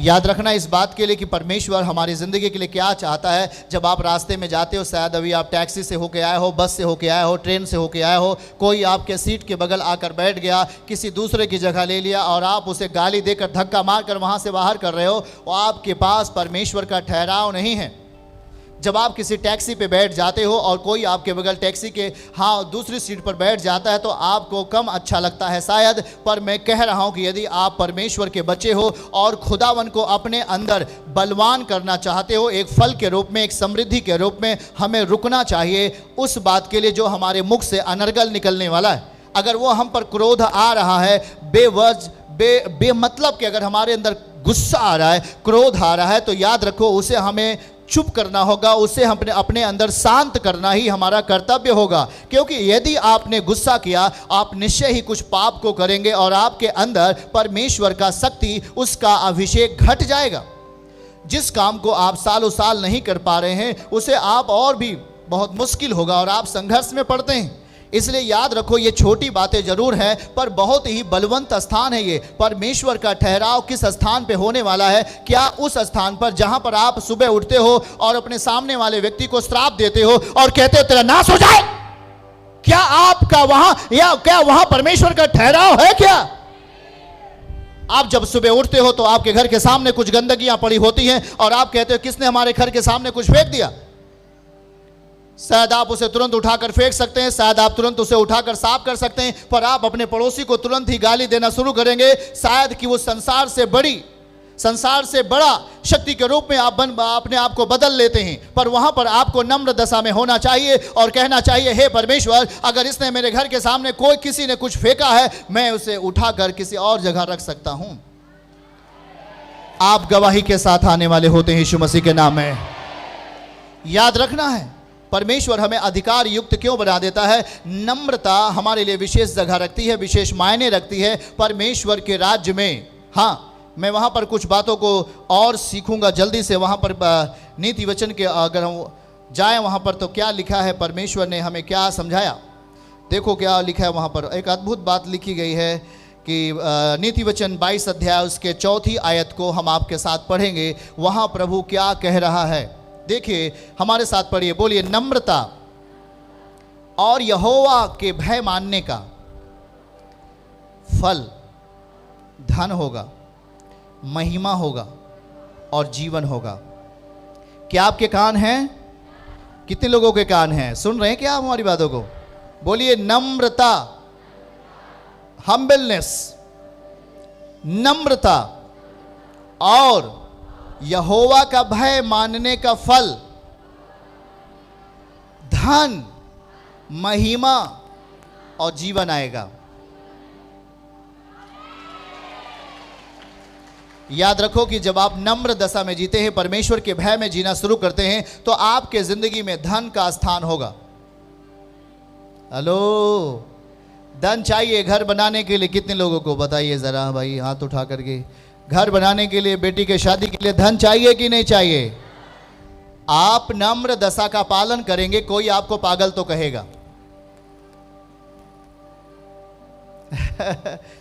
याद रखना इस बात के लिए कि परमेश्वर हमारी ज़िंदगी के लिए क्या चाहता है। जब आप रास्ते में जाते हो, शायद अभी आप टैक्सी से होके आए हो, बस से होके आए हो, ट्रेन से होके आए हो, कोई आपके सीट के बगल आकर बैठ गया, किसी दूसरे की जगह ले लिया और आप उसे गाली देकर धक्का मारकर वहाँ से बाहर कर रहे हो, और आपके पास परमेश्वर का ठहराव नहीं है। जब आप किसी टैक्सी पे बैठ जाते हो और कोई आपके बगल टैक्सी के दूसरी सीट पर बैठ जाता है तो आपको कम अच्छा लगता है शायद, पर मैं कह रहा हूं कि यदि आप परमेश्वर के बच्चे हो और खुदावन को अपने अंदर बलवान करना चाहते हो, एक फल के रूप में, एक समृद्धि के रूप में, हमें रुकना चाहिए उस बात के लिए जो हमारे मुख से अनर्गल निकलने वाला है। अगर वो हम पर क्रोध आ रहा है, बेमतलब के अगर हमारे अंदर गुस्सा आ रहा है, क्रोध आ रहा है, तो याद रखो उसे हमें चुप करना होगा, उसे हमने अपने अंदर शांत करना ही हमारा कर्तव्य होगा। क्योंकि यदि आपने गुस्सा किया, आप निश्चय ही कुछ पाप को करेंगे और आपके अंदर परमेश्वर का शक्ति, उसका अभिषेक घट जाएगा। जिस काम को आप सालों साल नहीं कर पा रहे हैं, उसे आप और भी बहुत मुश्किल होगा और आप संघर्ष में पड़ते हैं। इसलिए याद रखो, ये छोटी बातें जरूर हैं पर बहुत ही बलवंत स्थान है ये। परमेश्वर का ठहराव किस स्थान पे होने वाला है? क्या उस स्थान पर जहां पर आप सुबह उठते हो और अपने सामने वाले व्यक्ति को श्राप देते हो और कहते हो तेरा नाश हो जाए, क्या आपका वहां, या क्या वहां परमेश्वर का ठहराव है? क्या आप जब सुबह उठते हो तो आपके घर के सामने कुछ गंदगियां पड़ी होती हैं और आप कहते हो किसने हमारे घर के सामने कुछ फेंक दिया? शायद आप उसे तुरंत उठाकर फेंक सकते हैं, शायद आप तुरंत उसे उठाकर साफ कर सकते हैं, पर आप अपने पड़ोसी को तुरंत ही गाली देना शुरू करेंगे। शायद कि वो संसार से बड़ा शक्ति के रूप में आप अपने आप को बदल लेते हैं, पर वहां पर आपको नम्र दशा में होना चाहिए और कहना चाहिए, हे परमेश्वर, अगर इसने मेरे घर के सामने किसी ने कुछ फेंका है, मैं उसे उठाकर किसी और जगह रख सकता हूं। आप गवाही के साथ आने वाले होते हैं यीशु मसीह के नाम में। याद रखना है, परमेश्वर हमें अधिकार युक्त क्यों बना देता है? नम्रता हमारे लिए विशेष जगह रखती है, विशेष मायने रखती है परमेश्वर के राज्य में। हाँ, मैं वहाँ पर कुछ बातों को और सीखूंगा जल्दी से। वहाँ पर नीति वचन के अगर हम जाएं वहाँ पर तो क्या लिखा है, परमेश्वर ने हमें क्या समझाया। देखो क्या लिखा है वहाँ पर। एक अद्भुत बात लिखी गई है कि नीति वचन 22 अध्याय उसके 4 आयत को हम आपके साथ पढ़ेंगे। वहाँ प्रभु क्या कह रहा है, देखिए हमारे साथ पढ़िए। बोलिए, नम्रता और यहोवा के भय मानने का फल धन होगा, महिमा होगा और जीवन होगा। क्या आपके कान हैं? कितने लोगों के कान हैं? सुन रहे हैं क्या आप हमारी बातों को? बोलिए, नम्रता, हम्बलनेस, नम्रता और यहोवा का भय मानने का फल धन, महिमा और जीवन आएगा। याद रखो कि जब आप नम्र दशा में जीते हैं, परमेश्वर के भय में जीना शुरू करते हैं, तो आपके जिंदगी में धन का स्थान होगा। हेलो, धन चाहिए घर बनाने के लिए? कितने लोगों को बताइए जरा भाई, हाथ उठा करके। घर बनाने के लिए, बेटी के शादी के लिए धन चाहिए कि नहीं चाहिए? आप नम्र दशा का पालन करेंगे, कोई आपको पागल तो कहेगा।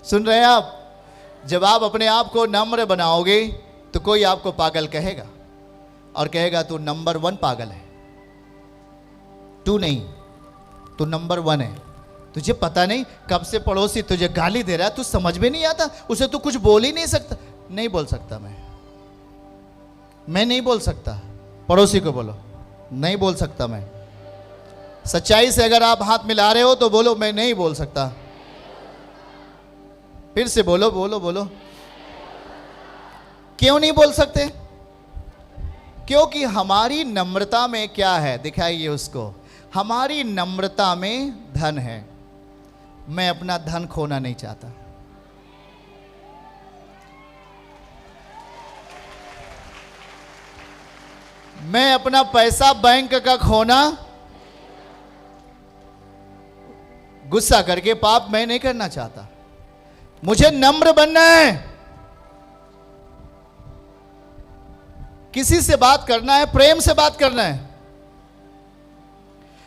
सुन रहे हैं आप? जब आप अपने आप को नम्र बनाओगे तो कोई आपको पागल कहेगा और कहेगा तू नंबर 1 पागल है। तू नहीं, तू नंबर 1 है। तुझे पता नहीं कब से पड़ोसी तुझे गाली दे रहा है, तू समझ में नहीं आता, उसे तू कुछ बोल ही नहीं सकता। नहीं बोल सकता मैं नहीं बोल सकता। पड़ोसी को बोलो, नहीं बोल सकता मैं। सच्चाई से अगर आप हाथ मिला रहे हो तो बोलो, मैं नहीं बोल सकता। फिर से बोलो बोलो बोलो। क्यों नहीं बोल सकते? क्योंकि हमारी नम्रता में क्या है, दिखाइए उसको। हमारी नम्रता में धन है। मैं अपना धन खोना नहीं चाहता। मैं अपना पैसा बैंक का खोना, गुस्सा करके पाप मैं नहीं करना चाहता। मुझे नम्र बनना है। किसी से बात करना है, प्रेम से बात करना है।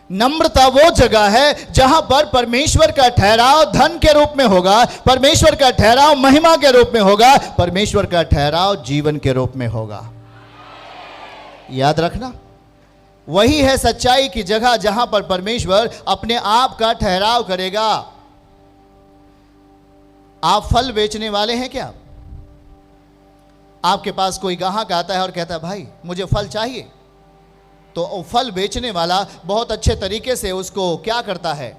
नम्रता वो जगह है जहां पर परमेश्वर का ठहराव धन के रूप में होगा, परमेश्वर का ठहराव महिमा के रूप में होगा, परमेश्वर का ठहराव जीवन के रूप में होगा। याद रखना, वही है सच्चाई की जगह जहां पर परमेश्वर अपने आप का ठहराव करेगा। आप फल बेचने वाले हैं क्या? आपके पास कोई ग्राहक आता है और कहता है भाई मुझे फल चाहिए, तो फल बेचने वाला बहुत अच्छे तरीके से उसको क्या करता है,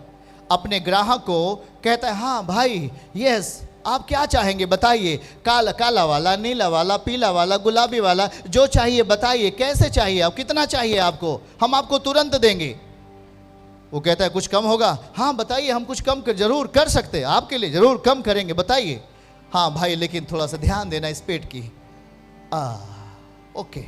अपने ग्राहक को कहता है हाँ भाई यस आप क्या चाहेंगे बताइए, काला काला वाला, नीला वाला, पीला वाला, गुलाबी वाला, जो चाहिए बताइए, कैसे चाहिए, आप कितना चाहिए, आपको हम आपको तुरंत देंगे। वो कहता है कुछ कम होगा? हाँ बताइए, हम कुछ कम जरूर कर सकते हैं, आपके लिए जरूर कम करेंगे, बताइए। हाँ भाई लेकिन थोड़ा सा ध्यान देना इस पेट की। ओके,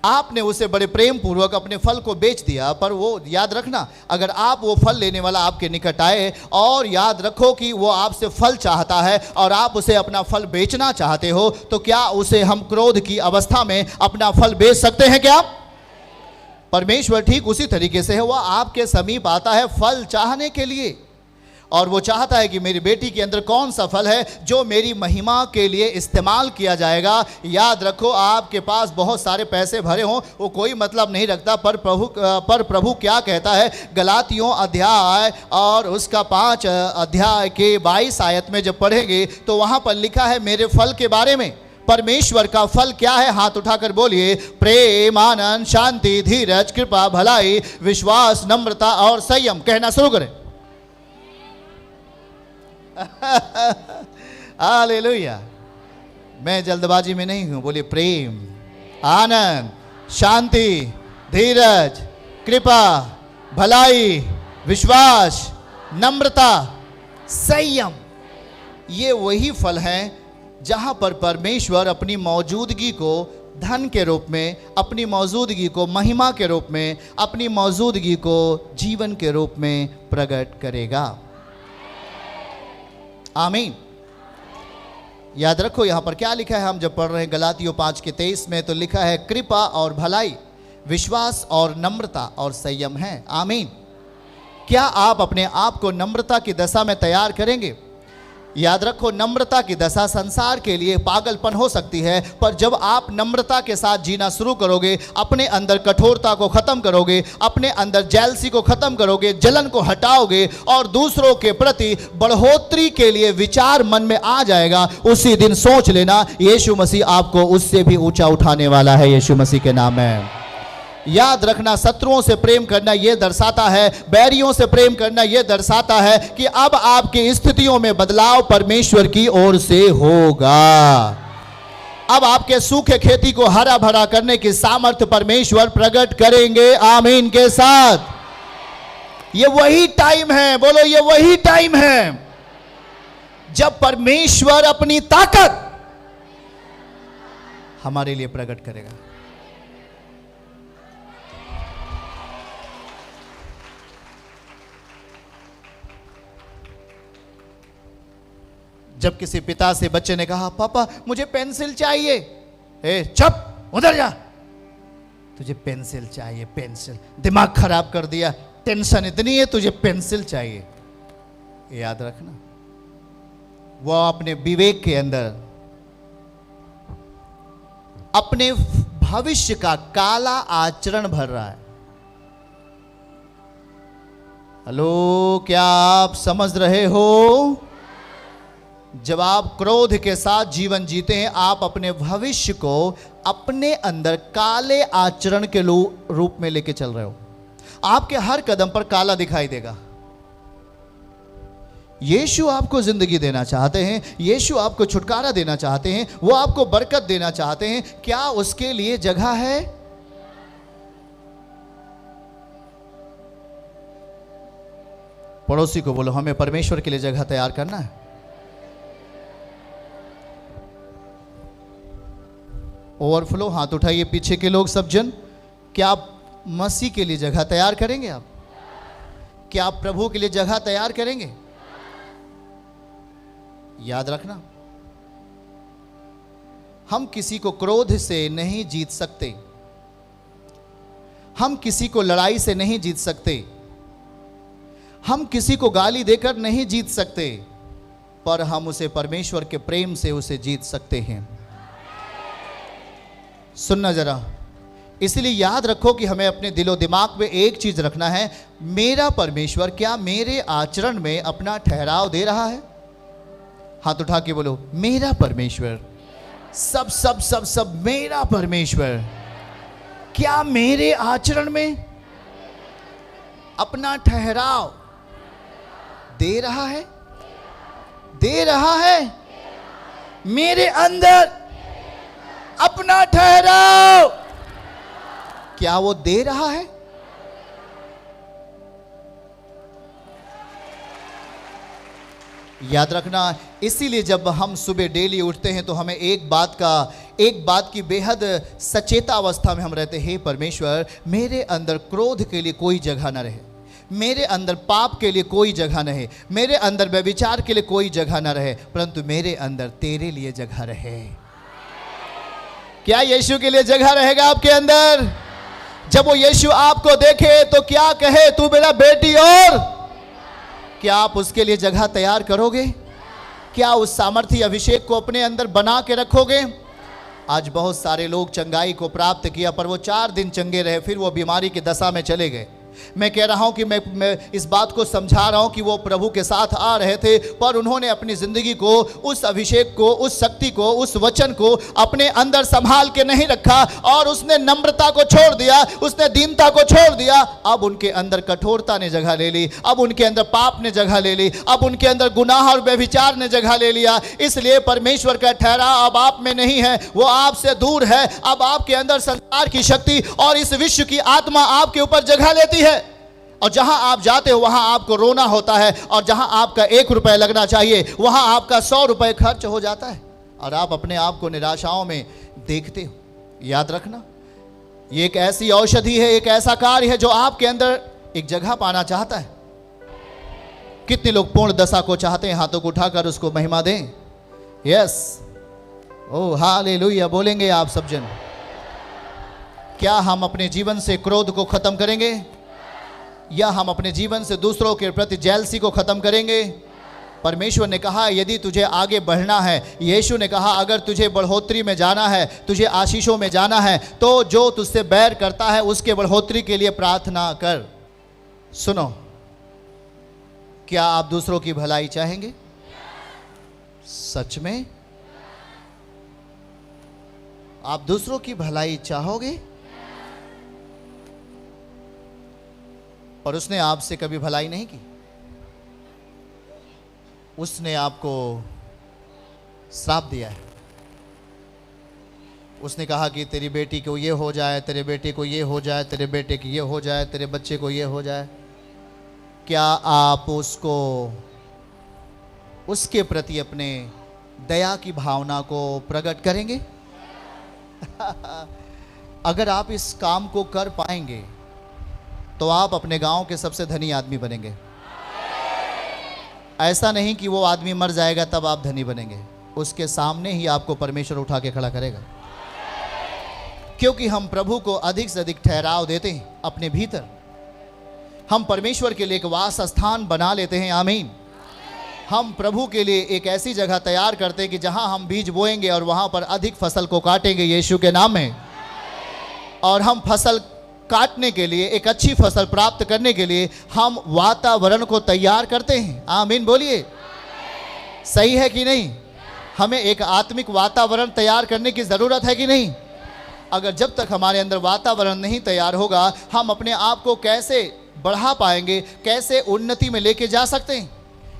आपने उसे बड़े प्रेम पूर्वक अपने फल को बेच दिया, पर वो याद रखना, अगर आप वो फल लेने वाला आपके निकट आए और याद रखो कि वो आपसे फल चाहता है और आप उसे अपना फल बेचना चाहते हो, तो क्या उसे हम क्रोध की अवस्था में अपना फल बेच सकते हैं क्या? परमेश्वर ठीक उसी तरीके से है, वह आपके समीप आता है फल चाहने के लिए, और वो चाहता है कि मेरी बेटी के अंदर कौन सा फल है जो मेरी महिमा के लिए इस्तेमाल किया जाएगा। याद रखो, आपके पास बहुत सारे पैसे भरे हों वो कोई मतलब नहीं रखता, पर प्रभु क्या कहता है, गलातियों अध्याय और उसका 5 अध्याय के 22 आयत में जब पढ़ेंगे तो वहाँ पर लिखा है मेरे फल के बारे में। परमेश्वर का फल क्या है? हाथ उठाकर बोलिए, प्रेम, आनंद, शांति, धीरज, कृपा, भलाई, विश्वास, नम्रता और संयम। कहना शुरू करें। हालेलुया। मैं जल्दबाजी में नहीं हूं, बोलिए प्रेम, आनंद, शांति, धीरज, कृपा, भलाई, विश्वास, नम्रता, संयम। ये वही फल हैं जहां पर परमेश्वर अपनी मौजूदगी को धन के रूप में, अपनी मौजूदगी को महिमा के रूप में, अपनी मौजूदगी को जीवन के रूप में प्रकट करेगा। आमीन। याद रखो यहां पर क्या लिखा है, हम जब पढ़ रहे हैं गलातियों 5:23 में, तो लिखा है कृपा और भलाई, विश्वास और नम्रता और संयम है। आमीन। क्या आप अपने आप को नम्रता की दशा में तैयार करेंगे? याद रखो, नम्रता की दशा संसार के लिए पागलपन हो सकती है, पर जब आप नम्रता के साथ जीना शुरू करोगे, अपने अंदर कठोरता को खत्म करोगे, अपने अंदर जेलसी को खत्म करोगे, जलन को हटाओगे और दूसरों के प्रति बढ़ोतरी के लिए विचार मन में आ जाएगा, उसी दिन सोच लेना यीशु मसीह आपको उससे भी ऊंचा उठाने वाला है। यीशु मसीह के नाम में। याद रखना, शत्रुओं से प्रेम करना यह दर्शाता है, बैरियों से प्रेम करना यह दर्शाता है कि अब आपकी स्थितियों में बदलाव परमेश्वर की ओर से होगा। अब आपके सूखे खेती को हरा भरा करने की सामर्थ्य परमेश्वर प्रकट करेंगे। आमीन के साथ। ये वही टाइम है, बोलो ये वही टाइम है जब परमेश्वर अपनी ताकत हमारे लिए प्रकट करेगा। जब किसी पिता से बच्चे ने कहा पापा मुझे पेंसिल चाहिए, चुप उधर जा, तुझे पेंसिल चाहिए, पेंसिल, दिमाग खराब कर दिया, टेंशन इतनी है तुझे पेंसिल चाहिए। याद रखना, वो अपने विवेक के अंदर अपने भविष्य का काला आचरण भर रहा है। हेलो, क्या आप समझ रहे हो? जब आप क्रोध के साथ जीवन जीते हैं, आप अपने भविष्य को अपने अंदर काले आचरण के रूप में लेके चल रहे हो। आपके हर कदम पर काला दिखाई देगा। यीशु आपको जिंदगी देना चाहते हैं, यीशु आपको छुटकारा देना चाहते हैं, वो आपको बरकत देना चाहते हैं। क्या उसके लिए जगह है? पड़ोसी को बोलो हमें परमेश्वर के लिए जगह तैयार करना है। ओवरफ्लो, हाथ उठाइए पीछे के लोग, सब जन। क्या आप मसीह के लिए जगह तैयार करेंगे? आप क्या आप प्रभु के लिए जगह तैयार करेंगे? याद रखना, हम किसी को क्रोध से नहीं जीत सकते, हम किसी को लड़ाई से नहीं जीत सकते, हम किसी को गाली देकर नहीं जीत सकते, पर हम उसे परमेश्वर के प्रेम से उसे जीत सकते हैं। सुनना जरा, इसलिए याद रखो कि हमें अपने दिलो दिमाग में एक चीज रखना है, मेरा परमेश्वर क्या मेरे आचरण में अपना ठहराव दे रहा है? हाथ उठा के बोलो, मेरा परमेश्वर, सब सब सब सब मेरा परमेश्वर क्या मेरे आचरण में अपना ठहराव दे रहा है? दे रहा है मेरे अंदर अपना ठहराव, क्या वो दे रहा है? याद रखना, इसीलिए जब हम सुबह डेली उठते हैं तो हमें एक बात की बेहद सचेता अवस्था में हम रहते हैं, हे परमेश्वर मेरे अंदर क्रोध के लिए कोई जगह न रहे, मेरे अंदर पाप के लिए कोई जगह न रहे, मेरे अंदर व्यभिचार के लिए कोई जगह न रहे, परंतु मेरे अंदर तेरे लिए जगह रहे। क्या यीशु के लिए जगह रहेगा आपके अंदर? जब वो यीशु आपको देखे तो क्या कहे, तू मेरा बेटी, और क्या आप उसके लिए जगह तैयार करोगे? क्या उस सामर्थ्य अभिषेक को अपने अंदर बना के रखोगे? आज बहुत सारे लोग चंगाई को प्राप्त किया, पर वो 4 दिन चंगे रहे, फिर वो बीमारी की दशा में चले गए। मैं कह रहा हूं कि मैं इस बात को समझा रहा हूं कि वो प्रभु के साथ आ रहे थे, पर उन्होंने अपनी जिंदगी को, उस अभिषेक को, उस शक्ति को, उस वचन को अपने अंदर संभाल के नहीं रखा, और उसने नम्रता को छोड़ दिया, उसने दीनता को छोड़ दिया। अब उनके अंदर कठोरता ने जगह ले ली, अब उनके अंदर पाप ने जगह ले ली, अब उनके अंदर गुनाह और व्यभिचार ने जगह ले लिया। इसलिए परमेश्वर का ठहराव अब आप में नहीं है, वो आपसे दूर है। अब आपके अंदर संसार की शक्ति और इस विश्व की आत्मा आपके ऊपर जगह लेती है, और जहां आप जाते हो वहां आपको रोना होता है, और जहां आपका 1 रुपए लगना चाहिए वहां आपका 100 रुपए खर्च हो जाता है, और आप अपने आप को निराशाओं में देखते हो। याद रखना, ये एक ऐसी औषधि है, एक ऐसा कार्य है जो आपके अंदर एक जगह पाना चाहता है। कितने लोग पूर्ण दशा को चाहते हैं? हाथों को उठाकर उसको महिमा दें। यस, ओ हालेलुया बोलेंगे आप सब जन। क्या हम अपने जीवन से क्रोध को खत्म करेंगे, या हम अपने जीवन से दूसरों के प्रति जेलसी को खत्म करेंगे? परमेश्वर ने कहा यदि तुझे आगे बढ़ना है, यीशु ने कहा अगर तुझे बढ़ोतरी में जाना है, तुझे आशीषों में जाना है, तो जो तुझसे बैर करता है उसके बढ़ोतरी के लिए प्रार्थना कर। सुनो, क्या आप दूसरों की भलाई चाहेंगे? सच में आप दूसरों की भलाई चाहोगे? और उसने आपसे कभी भलाई नहीं की, उसने आपको श्राप दिया है। उसने कहा कि तेरी बेटी को ये हो जाए, तेरे बेटे को ये हो जाए, तेरे बेटे को ये हो जाए, तेरे बच्चे को ये हो जाए। क्या आप उसको, उसके प्रति अपने दया की भावना को प्रकट करेंगे? अगर आप इस काम को कर पाएंगे तो आप अपने गांव के सबसे धनी आदमी बनेंगे। ऐसा नहीं कि वो आदमी मर जाएगा तब आप धनी बनेंगे, उसके सामने ही आपको परमेश्वर उठा के खड़ा करेगा, क्योंकि हम प्रभु को अधिक से अधिक ठहराव देते हैं अपने भीतर। हम परमेश्वर के लिए एक वास स्थान बना लेते हैं। आमीन। हम प्रभु के लिए एक ऐसी जगह तैयार करते हैं कि जहां हम बीज बोएंगे और वहां पर अधिक फसल को काटेंगे यीशु के नाम में। और हम फसल काटने के लिए, एक अच्छी फसल प्राप्त करने के लिए हम वातावरण को तैयार करते हैं। आमीन बोलिए, सही है कि नहीं? हमें एक आत्मिक वातावरण तैयार करने की ज़रूरत है कि नहीं? अगर जब तक हमारे अंदर वातावरण नहीं तैयार होगा, हम अपने आप को कैसे बढ़ा पाएंगे, कैसे उन्नति में लेके जा सकते हैं?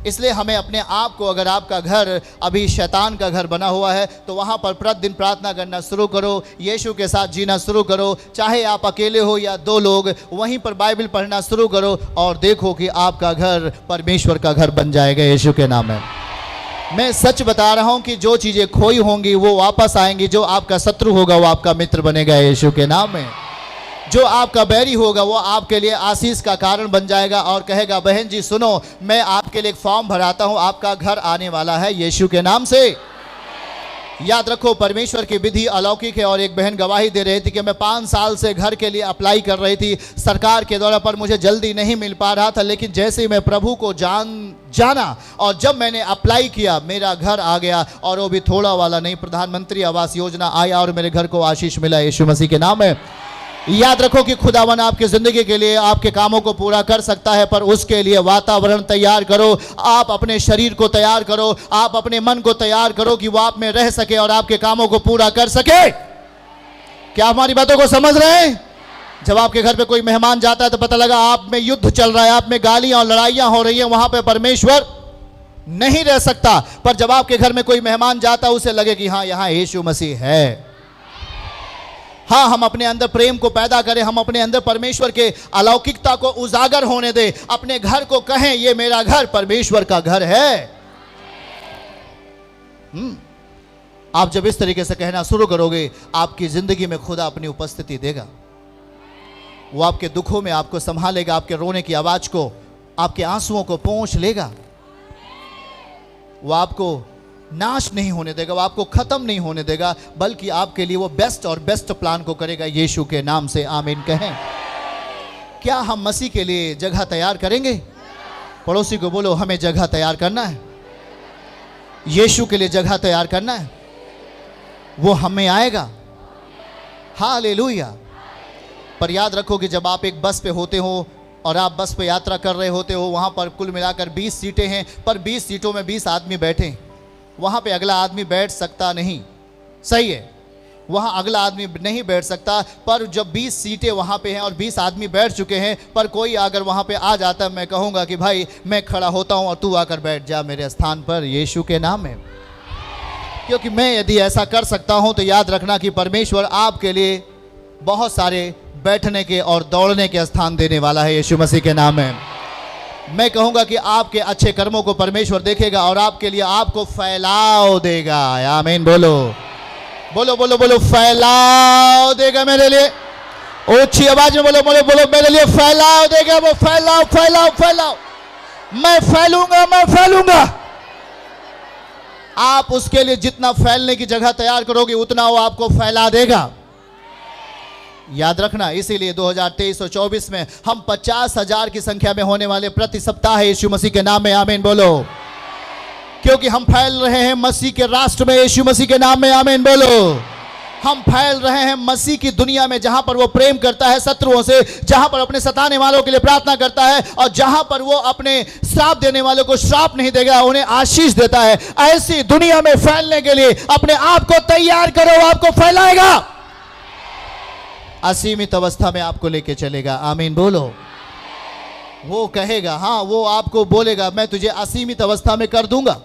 इसलिए हमें अपने आप को, अगर आपका घर अभी शैतान का घर बना हुआ है तो वहाँ पर प्रतिदिन प्रार्थना करना शुरू करो, यीशु के साथ जीना शुरू करो। चाहे आप अकेले हो या 2 लोग, वहीं पर बाइबल पढ़ना शुरू करो और देखो कि आपका घर परमेश्वर का घर बन जाएगा यीशु के नाम में। मैं सच बता रहा हूँ कि जो चीज़ें खोई होंगी वो वापस आएंगी। जो आपका शत्रु होगा वो आपका मित्र बनेगा यीशु के नाम में। जो आपका बैरी होगा वो आपके लिए आशीष का कारण बन जाएगा और कहेगा बहन जी सुनो, मैं आपके लिए एक फॉर्म भराता हूं, आपका घर आने वाला है यीशु के नाम से। याद रखो, परमेश्वर की विधि अलौकिक है। और एक बहन गवाही दे रही थी कि मैं 5 साल से घर के लिए अप्लाई कर रही थी सरकार के द्वारा, पर मुझे जल्दी नहीं मिल पा रहा था। लेकिन जैसे ही मैं प्रभु को जाना और जब मैंने अप्लाई किया, मेरा घर आ गया, और वो भी थोड़ा वाला नहीं, प्रधानमंत्री आवास योजना आया और मेरे घर को आशीष मिला। यीशु मसीह के नाम है। याद रखो कि खुदावन आपकी जिंदगी के लिए आपके कामों को पूरा कर सकता है, पर उसके लिए वातावरण तैयार करो। आप अपने शरीर को तैयार करो, आप अपने मन को तैयार करो कि वो आप में रह सके और आपके कामों को पूरा कर सके। क्या हमारी बातों को समझ रहे हैं? जब आपके घर पे कोई मेहमान जाता है तो पता लगा आप में युद्ध चल रहा है, आप में गालियां और लड़ाइयां हो रही हैं, वहां पे परमेश्वर नहीं रह सकता। पर जब आपके घर में कोई मेहमान जाता है, उसे लगे कि हाँ, यहां यीशु मसीह है। हाँ, हम अपने अंदर प्रेम को पैदा करें, हम अपने अंदर परमेश्वर के अलौकिकता को उजागर होने दें। अपने घर को कहें, ये मेरा घर परमेश्वर का घर है। आप जब इस तरीके से कहना शुरू करोगे, आपकी जिंदगी में खुदा अपनी उपस्थिति देगा। वो आपके दुखों में आपको संभालेगा, आपके रोने की आवाज को, आपके आंसुओं को पोंछ लेगा। वो आपको नाश नहीं होने देगा, वो आपको खत्म नहीं होने देगा, बल्कि आपके लिए वो बेस्ट और बेस्ट प्लान को करेगा। यीशु के नाम से आमीन कहें। क्या हम मसीह के लिए जगह तैयार करेंगे? पड़ोसी को बोलो, हमें जगह तैयार करना है, यीशु के लिए जगह तैयार करना है, वो हमें आएगा। हालेलुया। पर याद रखो कि जब आप एक बस पे होते हो और आप बस पे यात्रा कर रहे होते हो, वहां पर कुल मिलाकर 20 सीटें हैं, पर 20 सीटों में 20 आदमी बैठे, वहां पे अगला आदमी बैठ सकता नहीं। सही है, वहां अगला आदमी नहीं बैठ सकता। पर जब 20 सीटें वहां पे हैं और 20 आदमी बैठ चुके हैं, पर कोई अगर वहां पे आ जाता, मैं कहूंगा कि भाई मैं खड़ा होता हूं और तू आकर बैठ जा मेरे स्थान पर, यीशु के नाम में। क्योंकि मैं यदि ऐसा कर सकता हूं तो याद रखना कि परमेश्वर आपके लिए बहुत सारे बैठने के और दौड़ने के स्थान देने वाला है। यीशु मसीह के नाम में मैं कहूंगा कि आपके अच्छे कर्मों को परमेश्वर देखेगा और आपके लिए आपको फैलाव देगा। आमीन। बोलो बोलो बोलो बोलो, फैलाव देगा मेरे लिए। ऊंची आवाज में बोलो बोलो बोलो, मेरे लिए फैलाव देगा। वो फैलाव फैलाव फैलाव, मैं फैलूंगा, मैं फैलूंगा। आप उसके लिए जितना फैलने की जगह तैयार करोगे, उतना वो आपको फैला देगा। याद रखना, इसीलिए 2023 और 24 में हम 50,000 की संख्या में होने वाले प्रति सप्ताह है यीशु मसीह के नाम में। आमीन बोलो। क्योंकि हम फैल रहे हैं मसीह के राष्ट्र में, यीशु मसीह के नाम में। आमीन बोलो। हम फैल रहे हैं मसीह की दुनिया में, जहां पर वो प्रेम करता है शत्रुओं से, जहां पर अपने सताने वालों के लिए प्रार्थना करता है, और जहां पर वो अपने श्राप देने वालों को श्राप नहीं देगा, उन्हें आशीष देता है। ऐसी दुनिया में फैलने के लिए अपने आप को तैयार करो, आपको फैलाएगा, असीमित अवस्था में आपको लेके चलेगा। आमीन बोलो। वो कहेगा, हाँ, वो आपको बोलेगा, मैं तुझे असीमित अवस्था में कर दूंगा।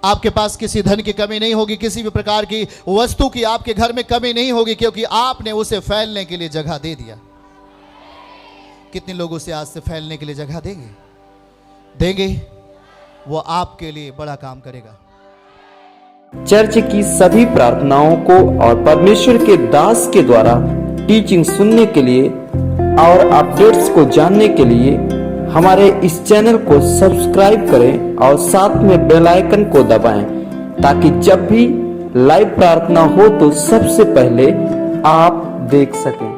आपके पास किसी धन की कमी नहीं होगी, किसी भी प्रकार की वस्तु की आपके घर में कमी नहीं होगी, क्योंकि आपने उसे फैलने के लिए जगह दे दिया। कितने लोग उसे आज से फैलने के लिए जगह देंगे? देंगे। वो आपके लिए बड़ा काम करेगा। चर्च की सभी प्रार्थनाओं को और परमेश्वर के दास के द्वारा टीचिंग सुनने के लिए और अपडेट्स को जानने के लिए हमारे इस चैनल को सब्सक्राइब करें और साथ में बेल आइकन को दबाएं, ताकि जब भी लाइव प्रार्थना हो तो सबसे पहले आप देख सकें।